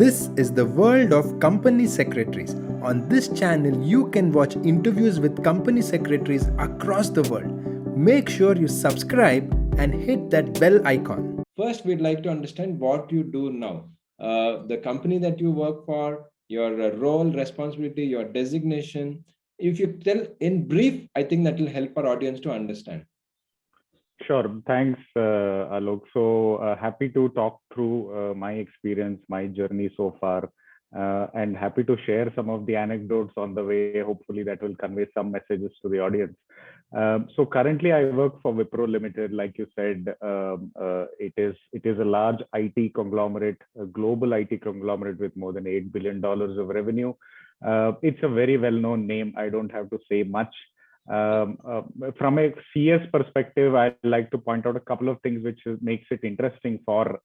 This is the world of company secretaries. On this channel, you can watch interviews with company secretaries across the world. Make sure you subscribe and hit that bell icon. First, we'd like to understand what you do now. The company that you work for, your role, responsibility, your designation. If you tell in brief, I think that will help our audience to understand. Sure. Thanks, Alok. So happy to talk through my experience, my journey so far, and happy to share some of the anecdotes on the way. Hopefully, that will convey some messages to the audience. So currently, I work for Wipro Limited. Like you said, it is a large IT conglomerate, a global IT conglomerate with more than $8 billion of revenue. It's a very well-known name. I don't have to say much. From a CS perspective, I like to point out a couple of things which makes it interesting for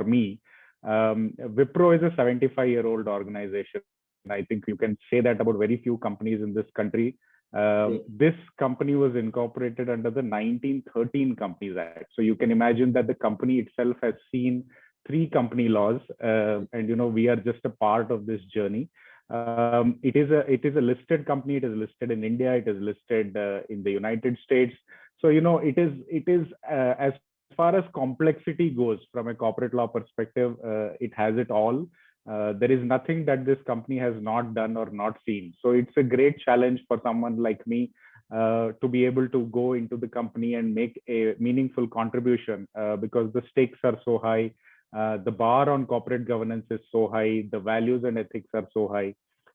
me. Wipro is a 75-year-old organization. I think you can say that about very few companies in this country. This company was incorporated under the 1913 Companies Act. So you can imagine that the company itself has seen 3 company laws, and we are just a part of this journey. It is a listed company. It is listed in India. It is listed in the United States. So it is as far as complexity goes from a corporate law perspective, it has it all. There is nothing that this company has not done or not seen. So it's a great challenge for someone like me to be able to go into the company and make a meaningful contribution because the stakes are so high. The bar on corporate governance is so high. The values and ethics are so high.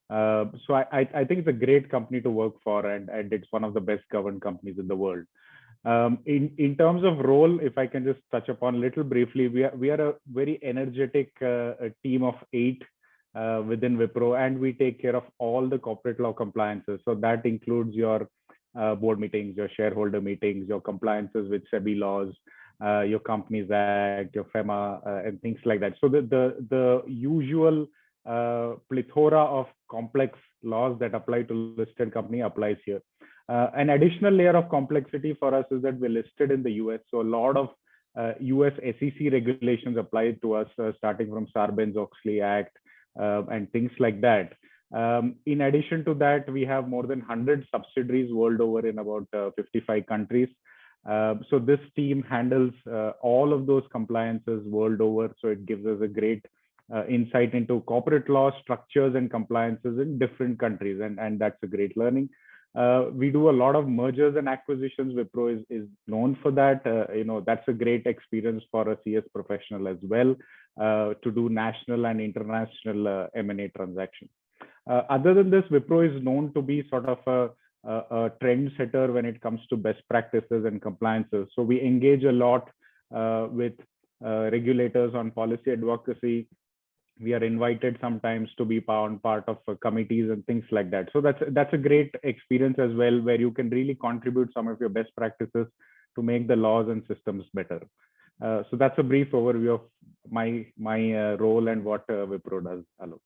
So I think it's a great company to work for, and it's one of the best governed companies in the world. In terms of role, if I can just touch upon a little briefly, we are a very energetic team of 8 within Wipro, and we take care of all the corporate law compliances. So that includes your board meetings, your shareholder meetings, your compliances with SEBI laws, your Companies Act, your FEMA, and things like that. So the usual plethora of complex laws that apply to listed company applies here. An additional layer of complexity for us is that we're listed in the US. So a lot of US SEC regulations apply to us, starting from Sarbanes-Oxley Act and things like that. In addition to that, we have more than 100 subsidiaries world over in about 55 countries. So this team handles all of those compliances world over. So it gives us a great insight into corporate law structures and compliances in different countries, and that's a great learning. We do a lot of mergers and acquisitions. Wipro is known for that. That's a great experience for a CS professional as well, to do national and international M&A transactions. Other than this, Wipro is known to be sort of a trend setter when it comes to best practices and compliances. So we engage a lot with regulators on policy advocacy. We are invited sometimes to be part of committees and things like that. So that's a great experience as well, where you can really contribute some of your best practices to make the laws and systems better. So that's a brief overview of my role and what Wipro does, Alok.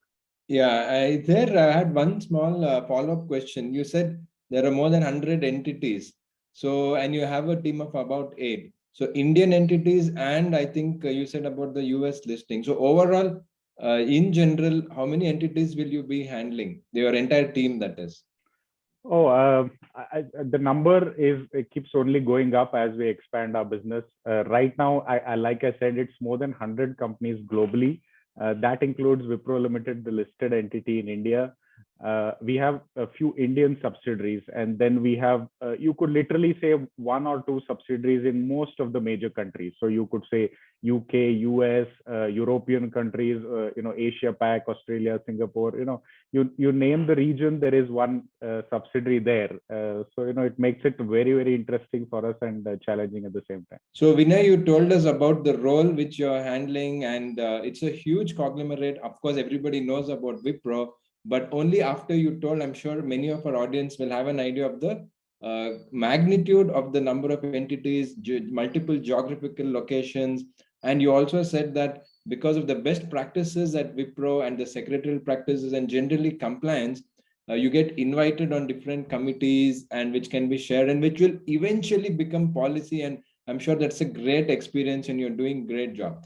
Yeah, I had one small follow-up question. You said there are more than 100 entities. So, and you have a team of about 8. So Indian entities, and I think you said about the US listing. So overall, in general, how many entities will you be handling? Your entire team, that is. Oh, the number it keeps only going up as we expand our business. Right now, like I said, it's more than 100 companies globally. That includes Wipro Limited, the listed entity in India. We have a few Indian subsidiaries, and then we have, you could literally say 1 or 2 subsidiaries in most of the major countries. So you could say UK, US, European countries, Asia Pac, Australia, Singapore, you name the region, there is one subsidiary there. So, it makes it very, very interesting for us and challenging at the same time. So Vinay, you told us about the role which you're handling, and it's a huge conglomerate. Of course, everybody knows about Wipro, but only after you told, I'm sure many of our audience will have an idea of the magnitude of the number of entities, multiple geographical locations. And you also said that because of the best practices at Wipro and the secretarial practices and generally compliance, you get invited on different committees, and which can be shared and which will eventually become policy. And I'm sure that's a great experience and you're doing a great job.